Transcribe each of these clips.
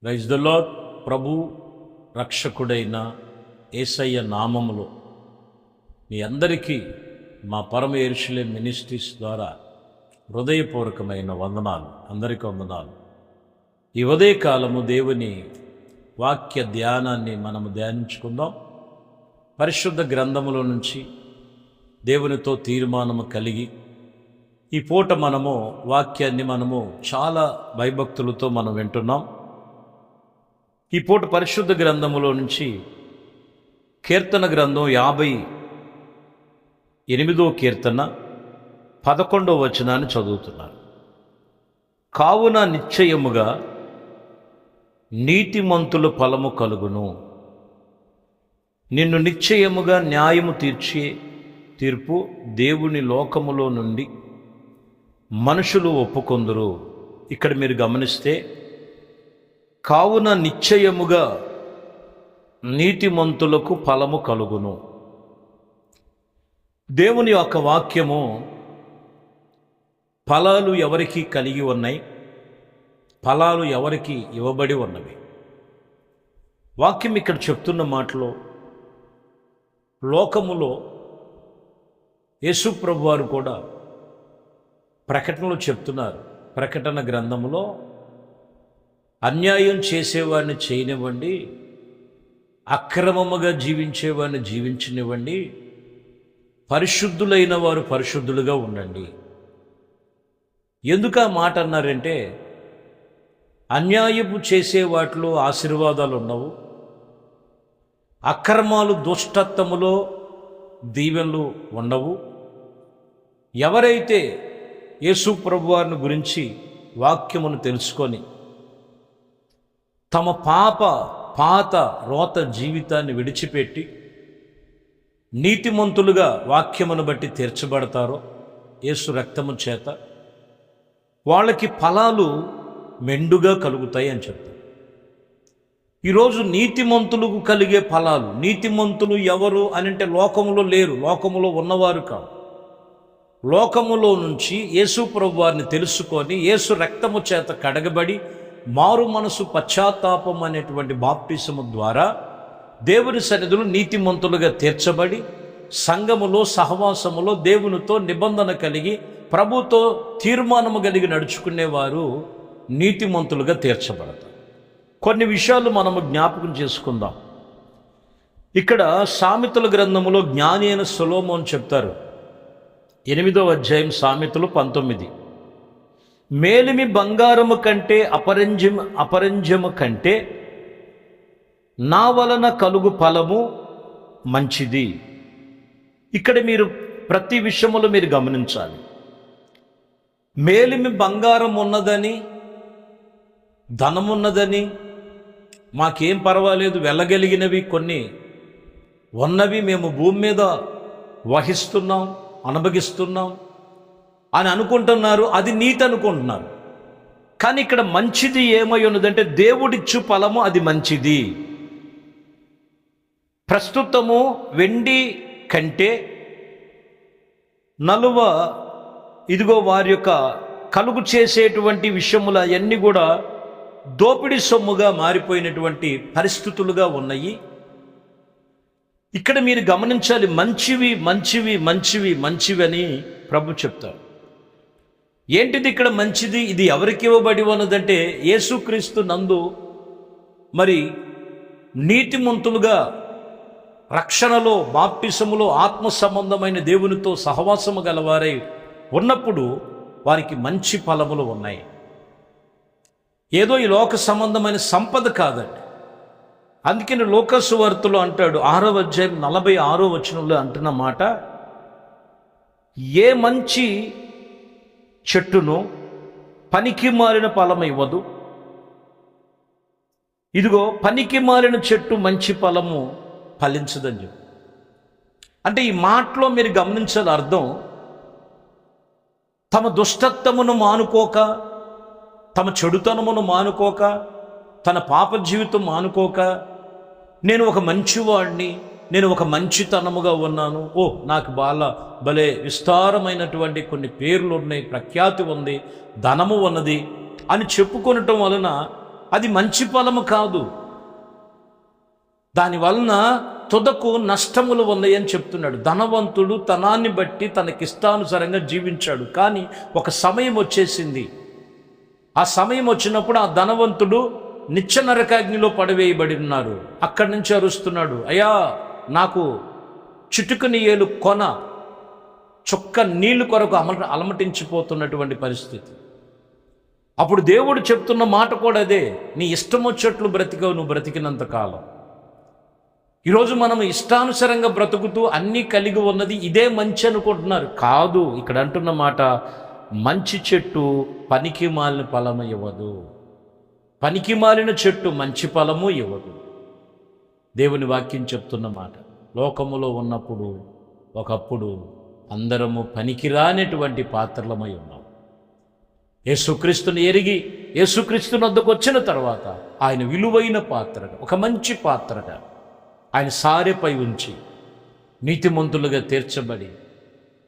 Praise the lord. ప్రభు రక్షకుడైన యేసయ్య నామములో మీ అందరికీ మా పరమ యెరూషలేము మినిస్ట్రీస్ ద్వారా హృదయపూర్వకమైన వందనాలు. అందరికీ వందనాలు. ఈ ఉదయకాలము దేవుని వాక్య ధ్యానాన్ని మనము ధ్యానించుకుందాం. పరిశుద్ధ గ్రంథములో నుంచి దేవునితో తీర్మానము కలిగి ఈ పూట మనము వాక్యాన్ని చాలా భయభక్తులతో మనం వింటున్నాం. ఈ పూట పరిశుద్ధ గ్రంథములో నుంచి కీర్తన గ్రంథం 58వ కీర్తన 11వ వచనాన్ని చదువుతున్నారు. కావున నిశ్చయముగా నీతిమంతుల ఫలము కలుగును, నిన్ను నిశ్చయముగా న్యాయము తీర్చే తీర్పు దేవుని లోకములో నుండి మనుషులు ఒప్పుకొందురు. ఇక్కడ మీరు గమనిస్తే కావున నిశ్చయముగా నీతిమంతులకు ఫలము కలుగును. దేవుని యొక్క వాక్యము ఫలాలు ఎవరికి కలిగి ఉన్నాయి, ఫలాలు ఎవరికి ఇవ్వబడి ఉన్నవి. వాక్యం ఇక్కడ చెప్తున్న మాటలో లోకములో యేసు ప్రభు వారు కూడా ప్రకటనలో చెప్తున్నారు. ప్రకటన గ్రంథములో అన్యాయం చేసేవాడిని చేయనివ్వండి, అక్రమముగా జీవించేవాడిని జీవించనివ్వండి, పరిశుద్ధులైన వారు పరిశుద్ధులుగా ఉండండి. ఎందుకు ఆ మాట అన్నారంటే అన్యాయము చేసే వాటిలో ఆశీర్వాదాలు ఉండవు, అక్రమాలు దుష్టత్వములో దీవెనలు ఉండవు. ఎవరైతే యేసు ప్రభువారిని గురించి వాక్యమును తెలుసుకొని తమ పాత రోత జీవితాన్ని విడిచిపెట్టి నీతిమంతులుగా వాక్యమును బట్టి తీర్చబడతారో యేసు రక్తము చేత, వాళ్ళకి ఫలాలు మెండుగా కలుగుతాయి అని చెప్తారు. ఈరోజు నీతిమంతులకు కలిగే ఫలాలు, నీతిమంతులు ఎవరు అని అంటే లోకములో లేరు, లోకములో ఉన్నవారు కాదు. లోకములో నుంచి యేసు ప్రభువారిని తెలుసుకొని యేసు రక్తము చేత కడగబడి మారు మనసు పశ్చాత్తాపం అనేటువంటి బాప్టిసము ద్వారా దేవుని సన్నిధిలో నీతిమంతులుగా తీర్చబడి సంఘములో సహవాసములో దేవునితో నిబంధన కలిగి ప్రభుతో తీర్మానము కలిగి నడుచుకునేవారు నీతిమంతులుగా తీర్చబడతారు. కొన్ని విషయాలు మనము జ్ఞాపకం చేసుకుందాం. ఇక్కడ సామెతల గ్రంథములో జ్ఞాని అయిన సొలొమోను చెప్తారు. 8వ అధ్యాయం సామెతలు 19. మేలిమి బంగారము కంటే అపరంజము కంటే నా వలన కలుగు ఫలము మంచిది. ఇక్కడ మీరు ప్రతి విషయములో మీరు గమనించాలి. మేలిమి బంగారం ఉన్నదని, ధనమున్నదని, మాకేం పర్వాలేదు, వెళ్ళగలిగినవి కొన్ని ఉన్నవి మేము భూమి మీద వహిస్తున్నాం, అనుభవిస్తున్నాం అని అనుకుంటున్నారు. అది నీతి అనుకుంటున్నారు. కానీ ఇక్కడ మంచిది ఏమై ఉన్నదంటే దేవుడిచ్చు ఫలము అది మంచిది. ప్రస్తుతము వెండి కంటే నలువ ఇదిగో వారి యొక్క కలుగు చేసేటువంటి విషయముల అన్నీ కూడా దోపిడీ సొమ్ముగా మారిపోయినటువంటి పరిస్థితులుగా ఉన్నాయి. ఇక్కడ మీరు గమనించాలి, మంచివి మంచివి మంచివి మంచివి అని ప్రభు చెప్తారు. ఏంటిది ఇక్కడ మంచిది? ఇది ఎవరికి ఇవ్వబడి ఉన్నదంటే యేసుక్రీస్తు నందు మరి నీతిమంతులుగా రక్షణలో బాప్టిసములో ఆత్మ సంబంధమైన దేవునితో సహవాసము గలవారై ఉన్నప్పుడు వారికి మంచి ఫలములు ఉన్నాయి. ఏదో ఈ లోక సంబంధమైన సంపద కాదండి. అందుకని లూకాసు వార్తలో అంటాడు 6వ అధ్యాయం 46వ వచనంలో అంటున్న మాట, ఏ మంచి చెట్టును పనికి మాలిన ఫలం ఇవ్వదు, ఇదిగో పనికి మాలిన చెట్టు మంచి ఫలము ఫలించదని చెప్పి. అంటే ఈ మాటలో మీరు గమనించాలి అర్థం, తమ దుష్టత్వమును మానుకోక, తమ చెడుతనమును మానుకోక, తన పాప జీవితం మానుకోక, నేను ఒక మంచివాడిని, నేను ఒక మంచితనముగా ఉన్నాను, నాకు భలే విస్తారమైనటువంటి కొన్ని పేర్లు ఉన్నాయి, ప్రఖ్యాతి ఉంది, ధనము ఉన్నది అని చెప్పుకొనటం వలన అది మంచి ఫలము కాదు. దానివలన తుదకు నష్టములు ఉన్నాయని చెప్తున్నాడు. ధనవంతుడు తనాన్ని బట్టి తనకిష్టానుసారంగా జీవించాడు. కానీ ఒక సమయం వచ్చేసింది. ఆ సమయం వచ్చినప్పుడు ఆ ధనవంతుడు నిత్య నరకాగ్నిలో పడవేయబడి ఉన్నారు. అక్కడి నుంచి అరుస్తున్నాడు, అయ్యా నాకు చిటుకుని ఏలు కొన చుక్క నీళ్లు కొరకు అలమటించిపోతున్నటువంటి పరిస్థితి. అప్పుడు దేవుడు చెప్తున్న మాట కూడా అదే, నీ ఇష్టం వచ్చేట్లు బ్రతికవు నువ్వు బ్రతికినంత కాలం. ఈరోజు మనం ఇష్టానుసారంగా బ్రతుకుతూ అన్నీ కలిగి ఉన్నది ఇదే మంచి అనుకుంటున్నారు. కాదు, ఇక్కడ అంటున్న మాట, మంచి చెట్టు పనికి మాలిన ఫలము ఇవ్వదు, పనికి మాలిన చెట్టు మంచి ఫలము ఇవ్వదు. దేవుని వాక్యం చెప్తున్న మాట. లోకములో ఉన్నప్పుడు ఒకప్పుడు అందరము పనికిరానటువంటి పాత్రలమై ఉన్నాం. యేసుక్రీస్తుని ఎరిగి యేసుక్రీస్తుని వద్దకు వచ్చిన తర్వాత ఆయన విలువైన పాత్రగా, ఒక మంచి పాత్రగా ఆయన సారెపై ఉంచి నీతిమంతులుగా తీర్చబడి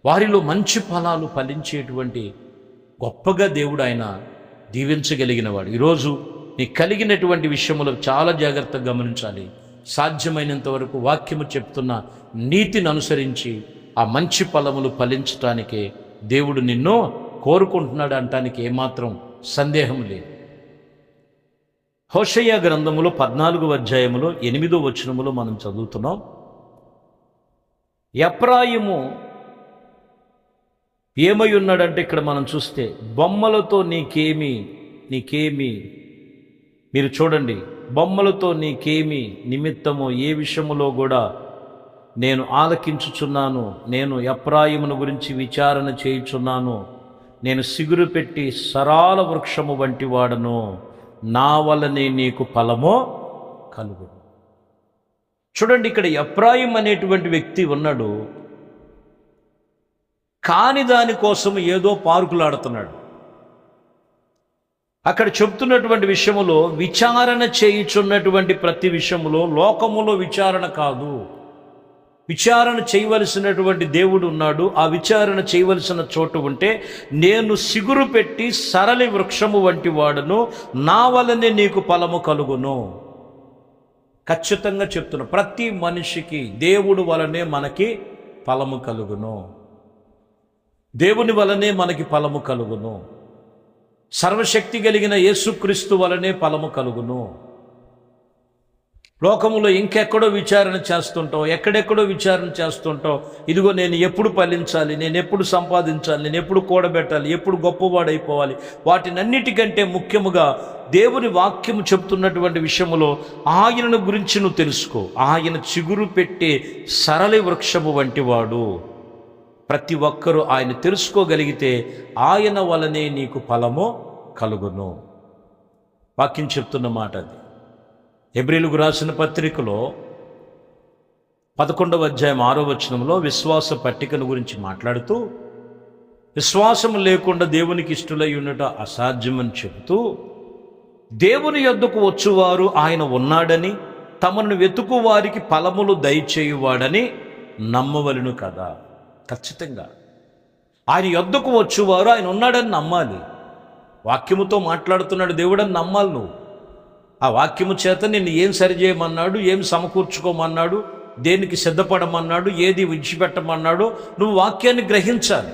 వారిలో మంచి ఫలాలు ఫలించేటువంటి గొప్పగా దేవుడు ఆయన దీవించగలిగిన వాడు. ఈరోజు నీకు కలిగినటువంటి విషయంలో చాలా జాగ్రత్తగా గమనించాలి. సాధ్యమైనంత వరకు వాక్యము చెప్తున్న నీతిని అనుసరించి ఆ మంచి ఫలములు ఫలించటానికే దేవుడు నిన్ను కోరుకుంటున్నాడు అనటానికి ఏమాత్రం సందేహం లేదు. హోషేయ గ్రంథములో 14వ అధ్యాయములో 8వ వచనములో మనం చదువుతున్నాం. ఎఫ్రాయిము ఏమై ఉన్నాడంటే ఇక్కడ మనం చూస్తే బొమ్మలతో నీకేమి మీరు చూడండి, బొమ్మలతో నీకేమి నిమిత్తమో ఏ విషయములో కూడా నేను ఆలకించుచున్నాను. నేను ఎఫ్రాయిమును గురించి విచారణ చేయుచున్నాను. నేను సిగురు పెట్టి సరాల వృక్షము వంటి వాడను, నా వలనే నీకు ఫలమో కలుగు. చూడండి, ఇక్కడ ఎఫ్రాయిం అనేటువంటి వ్యక్తి ఉన్నాడు, కాని దానికోసం ఏదో పార్కులాడుతున్నాడు. అక్కడ చెప్తున్నటువంటి విషయములో విచారణ చేయుచున్నటువంటి ప్రతి విషయములో లోకములో విచారణ కాదు, విచారణ చేయవలసినటువంటి దేవుడు ఉన్నాడు. ఆ విచారణ చేయవలసిన చోటు ఉంటే నేను సిగురు పెట్టి సరళి వృక్షము వంటి వాడును, నా వలనే నీకు ఫలము కలుగును. ఖచ్చితంగా చెప్తున్నా, ప్రతి మనిషికి దేవుడు వలనే మనకి ఫలము కలుగును, దేవుని వలనే మనకి ఫలము కలుగును, సర్వశక్తి కలిగిన యేసుక్రీస్తు వలనే ఫలము కలుగును. లోకములో ఇంకెక్కడో విచారణ చేస్తుంటావు, ఎక్కడెక్కడో విచారణ చేస్తుంటావు. ఇదిగో నేను ఎప్పుడు ఫలించాలి, నేను ఎప్పుడు సంపాదించాలి, నేను ఎప్పుడు కూడబెట్టాలి, ఎప్పుడు గొప్పవాడైపోవాలి. వాటినన్నిటికంటే ముఖ్యముగా దేవుని వాక్యము చెప్తున్నటువంటి విషయములో ఆయనను గురించి నువ్వు తెలుసుకో. ఆయన చిగురు పెట్టే సరళి వృక్షము వంటివాడు. ప్రతి ఒక్కరూ ఆయన తెలుసుకోగలిగితే ఆయన వలనే నీకు ఫలము కలుగును. వాక్యం చెప్తున్న మాట అది. హెబ్రీయులకు రాసిన పత్రికలో 11వ అధ్యాయం 6వ వచనంలో విశ్వాస పట్టికను గురించి మాట్లాడుతూ, విశ్వాసం లేకుండా దేవునికి ఇష్టలై ఉండట అసాధ్యమని చెబుతూ, దేవుని యొద్దకు వచ్చువారు ఆయన ఉన్నాడని, తమను వెతుకు వారికి ఫలములు దయచేయువాడని నమ్మవలను కదా. ఖచ్చితంగా ఆయన యొద్దకు వచ్చువారు ఆయన ఉన్నాడని నమ్మాలి. వాక్యముతో మాట్లాడుతున్నాడు దేవుడని నమ్మాలి నువ్వు. ఆ వాక్యము చేత నిన్ను ఏం సరిచేయమన్నాడు, ఏం సమకూర్చుకోమన్నాడు, దేనికి సిద్ధపడమన్నాడు, ఏది విడిచిపెట్టమన్నాడు, నువ్వు వాక్యాన్ని గ్రహించాలి.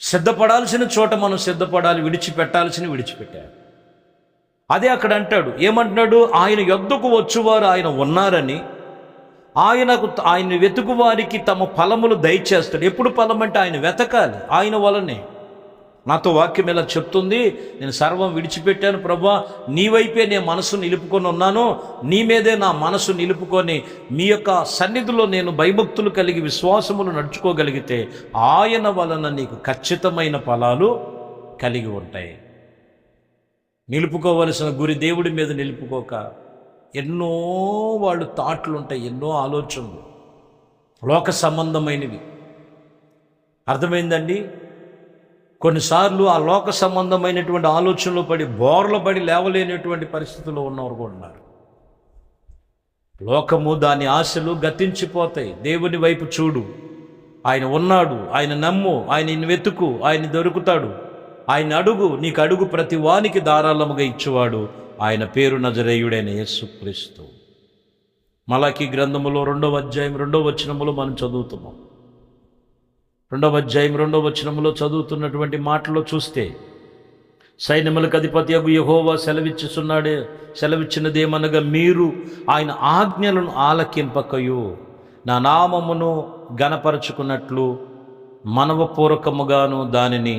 సిద్ధపడాల్సిన చోట మనం సిద్ధపడాలి, విడిచిపెట్టాల్సిన విడిచిపెట్టాలి. అదే అక్కడ అంటాడు, ఏమంటున్నాడు, ఆయన యొద్దకు వచ్చువారు ఆయన ఉన్నారని, ఆయన వెతుకు వారికి తమ ఫలములు దయచేస్తాడు. ఎప్పుడు ఫలం అంటే ఆయన వెతకాలి, ఆయన వలనే. నాతో వాక్యం ఇలా చెప్తుంది, నేను సర్వం విడిచిపెట్టాను ప్రభువా, నీ వైపే నేను మనసు నిలుపుకొని ఉన్నాను, నీ మీదే నా మనసు నిలుపుకొని మీ యొక్క సన్నిధిలో నేను భయభక్తులు కలిగి విశ్వాసములు నడుచుకోగలిగితే ఆయన వలన నీకు ఖచ్చితమైన ఫలాలు కలిగి ఉంటాయి. నిలుపుకోవలసిన గురి దేవుడి మీద నిలుపుకోక ఎన్నో వాళ్ళు థాట్లు ఉంటాయి, ఎన్నో ఆలోచనలు లోక సంబంధమైనవి. అర్థమైందండి? కొన్నిసార్లు ఆ లోక సంబంధమైనటువంటి ఆలోచనలు పడి బోర్లు పడి లేవలేనటువంటి పరిస్థితుల్లో ఉన్నవారు కూడా ఉన్నారు. లోకము దాని ఆశలు గతించిపోతాయి. దేవుని వైపు చూడు, ఆయన ఉన్నాడు, ఆయన నమ్ము, ఆయన వెతుకు, ఆయన దొరుకుతాడు. ఆయన అడుగు, నీకు అడుగు ప్రతి వానికి ధారాళముగా ఇచ్చేవాడు. ఆయన పేరు నజరేయుడైన యేసుక్రీస్తు. మలాకీ గ్రంథములో 2వ అధ్యాయం 2వ వచనములో మనం చదువుతున్నాం. 2వ అధ్యాయం 2వ వచనములో చదువుతున్నటువంటి మాటలో చూస్తే, సైన్యములకు అధిపతియగు యెహోవా సెలవిచ్చినదేమనగా, మీరు ఆయన ఆజ్ఞలను ఆలకింపకయు నా నామమును గణపరచుకున్నట్లు మనవపూర్వకముగాను దానిని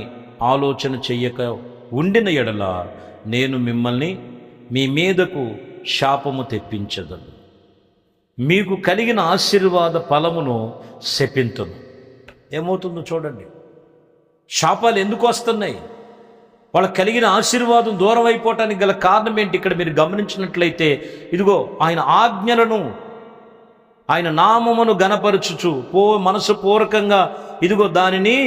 ఆలోచన చెయ్యక ఉండిన ఎడల నేను మిమ్మల్ని మీ మీదకు శాపము తెప్పించదను, మీకు కలిగిన ఆశీర్వాద ఫలమును శపింతును. ఏమవుతుందో చూడండి. శాపాలు ఎందుకు వస్తున్నాయి? వాళ్ళకి కలిగిన ఆశీర్వాదం దూరం అయిపోవటానికి గల కారణం ఏంటి? ఇక్కడ మీరు గమనించినట్లయితే, ఇదిగో ఆయన ఆజ్ఞలను, ఆయన నామమును గణపరచుచు మనసు పూర్వకంగా ఇదిగో దానిని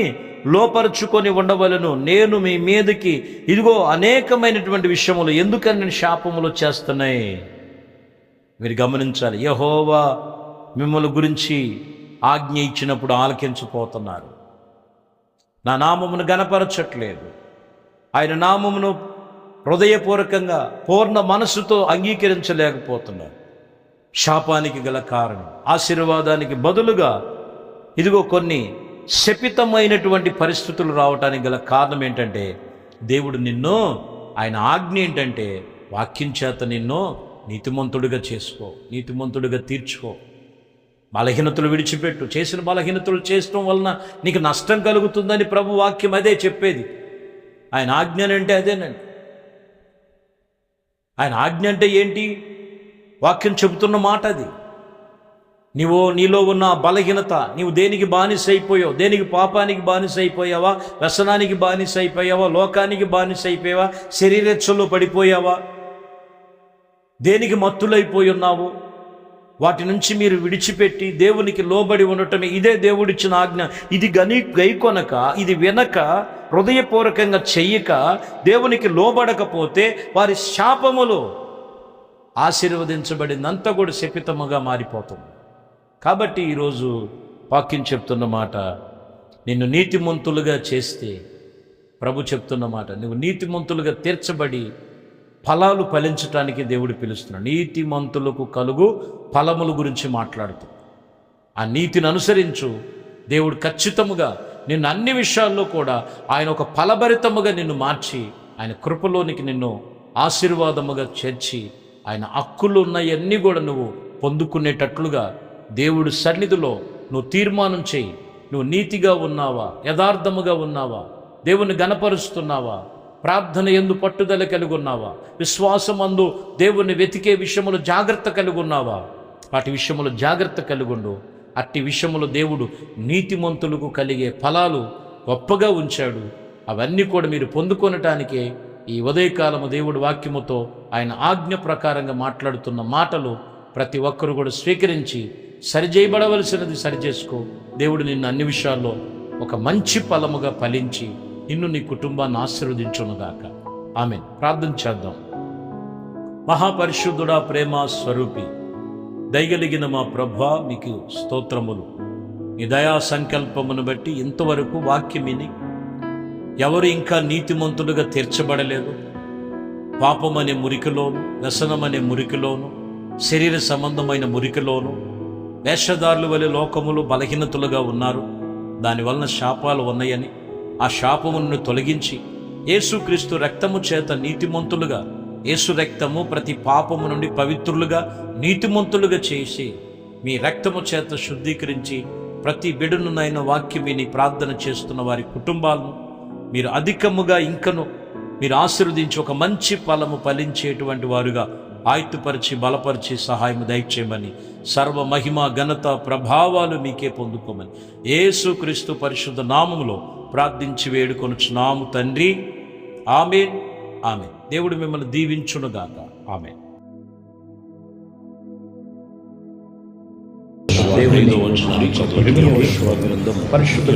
లోపరుచుకొని ఉండవలను. నేను మీ మీదకి ఇదిగో అనేకమైనటువంటి విషయములు ఎందుకని శాపములు చేస్తున్నాయి మీరు గమనించాలి. యెహోవా మిమ్మల్ని గురించి ఆజ్ఞ ఇచ్చినప్పుడు ఆలకించిపోతున్నారు. నా నామమును గణపరచట్లేదు. ఆయన నామమును హృదయపూర్వకంగా పూర్ణ మనసుతో అంగీకరించలేకపోతున్నారు. శాపానికి గల కారణం, ఆశీర్వాదానికి బదులుగా ఇదిగో కొన్ని శపితమైనటువంటి పరిస్థితులు రావటానికి గల కారణం ఏంటంటే, దేవుడు నిన్ను, ఆయన ఆజ్ఞ ఏంటంటే, వాక్యం చేత నిన్ను నీతిమంతుడిగా చేసుకో, నీతిమంతుడిగా తీర్చుకో, బలహీనతలు విడిచిపెట్టు. చేసిన బలహీనతలు చేయడం వలన నీకు నష్టం కలుగుతుందని ప్రభు వాక్యం అదే చెప్పేది. ఆయన ఆజ్ఞ అంటే అదేనండి. ఆయన ఆజ్ఞ అంటే ఏంటి? వాక్యం చెబుతున్న మాట అది. నీలో ఉన్న బలహీనత, నీవు దేనికి బానిస అయిపోయావు? దేనికి? పాపానికి బానిస అయిపోయావా? వ్యసనానికి బానిస అయిపోయావా? లోకానికి బానిస అయిపోయావా? శరీరేచ్ఛలో పడిపోయావా? దేనికి మత్తులైపోయి ఉన్నావు? వాటి నుంచి మీరు విడిచిపెట్టి దేవునికి లోబడి ఉండటమే ఇదే దేవుడిచ్చిన ఆజ్ఞ. ఇది గైకొనక, ఇది వినక, హృదయపూర్వకంగా చెయ్యక, దేవునికి లోబడకపోతే వారి శాపములు ఆశీర్వదించబడిందంతా కూడా శపితముగా మారిపోతుంది. కాబట్టి ఈరోజు వాక్యం చెప్తున్న మాట, నిన్ను నీతిమంతులుగా చేస్తే, ప్రభు చెప్తున్న మాట, నువ్వు నీతిమంతులుగా తీర్చబడి ఫలాలు ఫలించటానికి దేవుడు పిలుస్తున్నాడు. నీతిమంతులకు కలుగు ఫలముల గురించి మాట్లాడుతూ, ఆ నీతిని అనుసరించు. దేవుడు ఖచ్చితముగా నిన్ను అన్ని విషయాల్లో కూడా ఆయన ఒక ఫలభరితముగా నిన్ను మార్చి, ఆయన కృపలోనికి నిన్ను ఆశీర్వాదముగా చేర్చి, ఆయన హక్కులు ఉన్నాయన్నీ కూడా నువ్వు పొందుకునేటట్లుగా దేవుడు సన్నిధిలో నువ్వు తీర్మానం చేయి. నువ్వు నీతిగా ఉన్నావా? యథార్థముగా ఉన్నావా? దేవుని గణపరుస్తున్నావా? ప్రార్థన యందు పట్టుదల కలిగి ఉన్నావా? విశ్వాసమందు దేవుని వెతికే విషయములు జాగ్రత్త కలిగి ఉన్నావా? వాటి విషయములు జాగ్రత్త కలిగి ఉండు. అట్టి విషయములు దేవుడు నీతిమంతులకు కలిగే ఫలాలు గొప్పగా ఉంచాడు. అవన్నీ కూడా మీరు పొందుకొనటానికే ఈ ఉదయకాలము దేవుడు వాక్యముతో ఆయన ఆజ్ఞ ప్రకారంగా మాట్లాడుతున్న మాటలు ప్రతి ఒక్కరు కూడా స్వీకరించి సరిచేయబడవలసినది సరిచేసుకో. దేవుడు నిన్ను అన్ని విషయాల్లో ఒక మంచి ఫలముగా ఫలించి నిన్ను, నీ కుటుంబాన్ని ఆశీర్వదించునుగాక. ఆమేన్. ప్రార్థన చేద్దాం. మహాపరిశుద్ధుడా, ప్రేమ స్వరూపి, దయగలిగిన మా ప్రభువా, మీకు స్తోత్రములు. ఈ దయా సంకల్పమును బట్టి ఇంతవరకు వాక్యం విని ఎవరు ఇంకా నీతిమంతులుగా తీర్చబడలేదు, పాపమనే మురికిలోను, వ్యసనమనే మురికిలోను, శరీర సంబంధమైన మురికిలోను, వేషధారుల వలె లోకములు బలహీనతలుగా ఉన్నారు. దానివలన శాపాలు ఉన్నాయని ఆ శాపమును తొలగించి యేసుక్రీస్తు రక్తము చేత నీతిమంతులుగా, యేసు రక్తము ప్రతి పాపము నుండి పవిత్రులుగా, నీతిమంతులుగా చేసి మీ రక్తము చేత శుద్ధీకరించి ప్రతి బిడ్డనునైన వాక్యం విని ప్రార్థన చేస్తున్న వారి కుటుంబాలను మీరు అధికముగా ఇంకను మీరు ఆశీర్వదించి ఒక మంచి ఫలము ఫలించేటువంటి వారుగా ఆయుత్తుపరిచి బలపరిచి సహాయం దయచేయమని, సర్వ మహిమ ఘనత ప్రభావాలు మీకే పొందుకోమని యేసుక్రీస్తు పరిశుద్ధ నామములో ప్రార్థించి వేడుకొనుచున్నాము తండ్రి. ఆమేన్, ఆమేన్. దేవుడు మిమ్మల్ని దీవించునుగాక. ఆమేన్. దేవునితో వచ్చిన పరిశుద్ధ